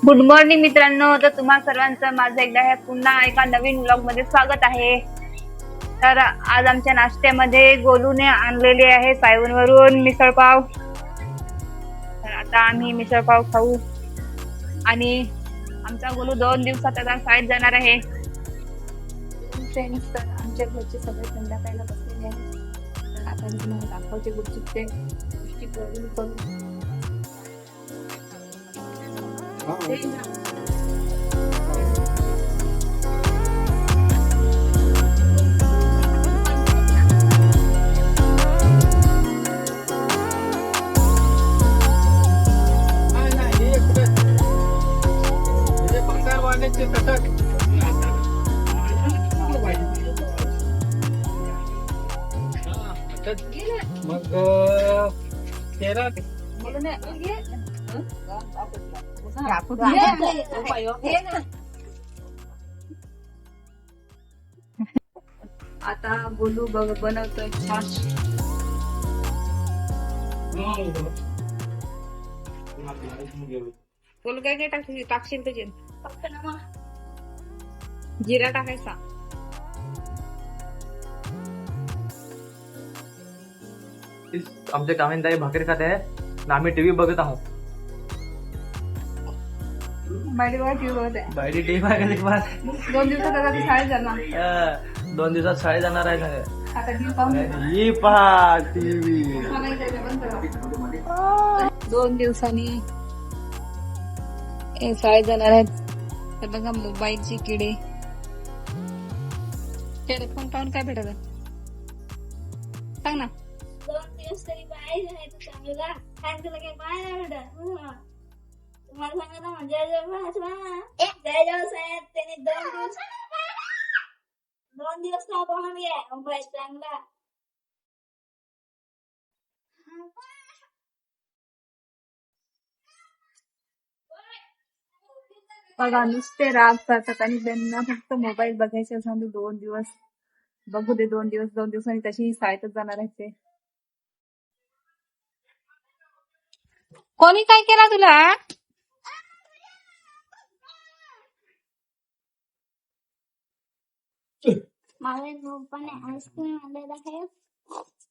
Good morning मित्रांनो. तर तुम्हा सर्वांचं माझं एकदा हे पुन्हा एका नवीन व्लॉग मध्ये स्वागत आहे. तर आज आमच्या नाश्त्यामध्ये गोलूने आणलेले आहे सायवनवरून मिसळपाव. तर आता आम्ही मिसळपाव खाऊ आणि आमचा गोलू 2 दिवसात आता शाळेत जाणार आहे. फ्रेंड्स, तर आमच्या घरचे सगळे संध्याकाळला बसलेले आहेत. तर आता मी तुम्हाला दाखवते गुपचुपचे गोष्टी करून मग तेरा आता गोलू बनवतोय छान. गोलू काय काय टाकशील त्याचे जिरा टाकायचा. आमच्या कामिनताई भाकरी खात आहे आणि आम्ही टीव्ही बघत आहोत. बायडी बघत आहे. बायडी टीव्ही बघत आहे. 2 दिवसात आता ती शाळेत जाणार. 2 दिवसात शाळेत जाणार आहे ना. आता टीव्ही पाहून ही पहा टीव्ही. 2 दिवसांनी शाळेत जाणार आहेत. तर बघा मोबाईलची किडे. टेलिफोन पाहून काय भेटत सांग ना. 2 दिवस तरी बाहेर आहे तू चांगला काय तुला काय बाहेर आवडत तुम्हाला सांगा ना म्हणजे जय साहेब त्याने 2 दिवस का पाहून घ्या मोबाईल चांगला. बघा नुसते राग करतात आणि त्यांना फक्त मोबाईल बघायचे असं 2 दिवस बघू दे. 2 दिवसांनी तशी शाळेतच जाणार आहे ते. कोणी काय केला तुला? मला पप्पाने आईस्क्रीम आणलेला आहे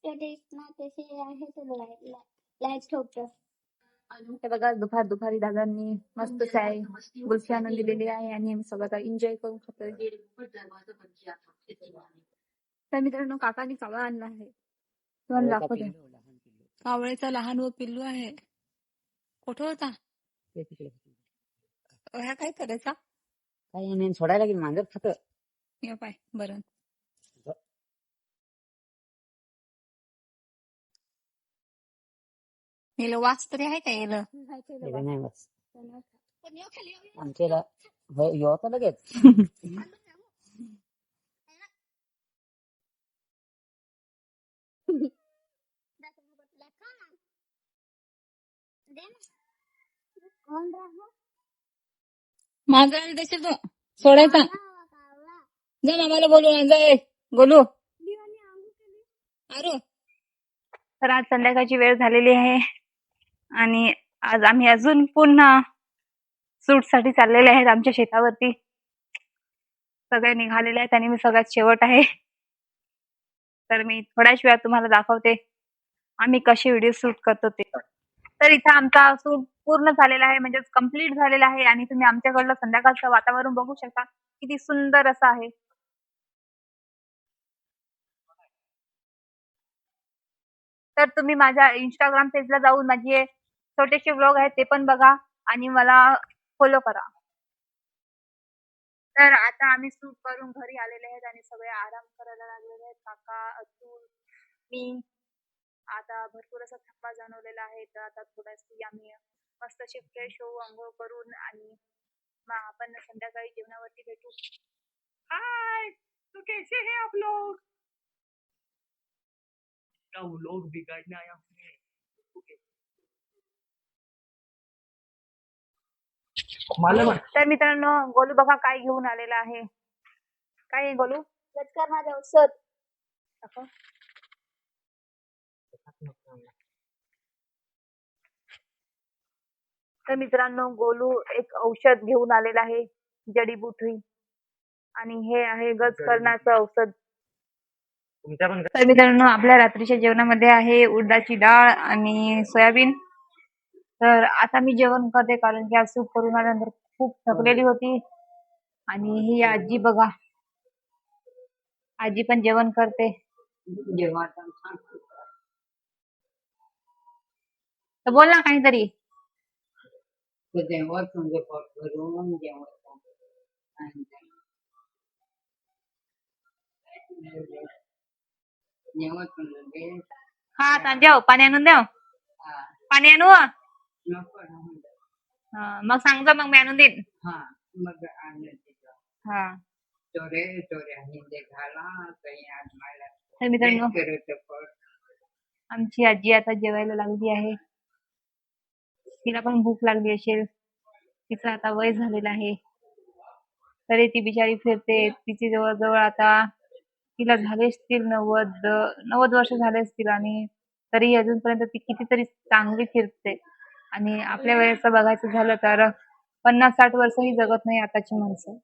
त्याचे आहे ते लाईट ठोकतो. हे बघा दुपारी दादांनी मस्त चाय गुलफी आणून दिलेली आहे आणि आम्ही सगळं एन्जॉय करून खातोय. तर मित्रांनो काकांनी कावळा आणला आहे. तुम्हाला दाखवते. कावळ्याचा लहान व पिल्लू आहे. कुठं होता ह्या काय करायचा? काही नाही सोडायला लागेल मांजर खात. हे पाय बरं. हेला वास तरी आहे का येलं? नाही बस आमच्याला होता लगेच. माझा देशील तू सोडायचा. जा मामाला बोलू जाय गोलू. अरे तर आज संध्याकाळची वेळ झालेली आहे आणि आज आम्ही अजून पुन्हा सूट साठी चाललेले आहेत आमच्या शेतावरती. सगळे निघालेले आहेत आणि मी सगळ्यात शेवट आहे. तर मी थोड्याच वेळात तुम्हाला दाखवते आम्ही कशी व्हिडिओ शूट करतो ते. तर इथं आमचा शूट पूर्ण झालेला आहे म्हणजे कम्प्लीट झालेला आहे आणि तुम्ही आमच्याकडलं संध्याकाळचं वातावरण बघू शकता किती सुंदर असं आहे. तर तुम्ही माझ्या इंस्टाग्राम पेजला जाऊन माझे छोटेसे व्लॉग आहेत ते पण बघा आणि मला फॉलो करा. तर आता आम्ही शूट करून घरी आलेले आहेत आणि सगळे आराम करायला लागलेले आहेत. काका, अतुल, मी. आता भरपूर असा थकवा जाणवलेला आहे. तर आता थोडीशी आम्ही मस्त अशी फ्रेश होऊ, अंघोळ करून आणि मग आपण संध्याकाळी जेवणावरती भेटू. हाय, तो कैसे है आप लोग? लोग बिगाड़ने आया हूँ. तर मित्रांनो गोलू बघा काय घेऊन आलेला आहे. काय आहे गोलू? माझं औषध तर मित्रांनो, गोलू एक औषध घेऊन आलेला आहे, जडीबुटी. आणि हे आहे गजकरणाचं औषध. तुमच्या पण तर मित्रांनो, आपल्या रात्रीच्या जेवणामध्ये आहे उडदाची डाळ आणि सोयाबीन. तर आता मी जेवण करते, कारण की आज सूप करून आल्यानंतर खूप थकलेली होती. आणि ही आजी बघा, आजी पण जेवण करते. जेव्हा आता छान. तर बोल ना काहीतरी. तर जेव्हा तुमचे पोट भरून जेव्हा जेव्हा तुमचे हा आता देव पाणी आणून देव, हा पाणी आणू. नको मग सांगतो, मग मी आणून देईन. हा मग आणलं तिथं हा. चोरे चोरे आणि घाला काही आजमायला तर मित्रांनो, करत पोट आमची आजी आता जेवायला लागली आहे. तिला पण भूक लागली असेल, तिचं आता वय झालेलं आहे. तरी ती बिचारी फिरते. तिची जवळजवळ आता तिला झाले असतील 90 वर्ष झाले असतील. आणि तरी अजूनपर्यंत ती कितीतरी चांगली फिरते. आणि आपल्या वेळेचं बघायचं झालं तर 50-60 वर्षही जगत नाही आताची माणसं.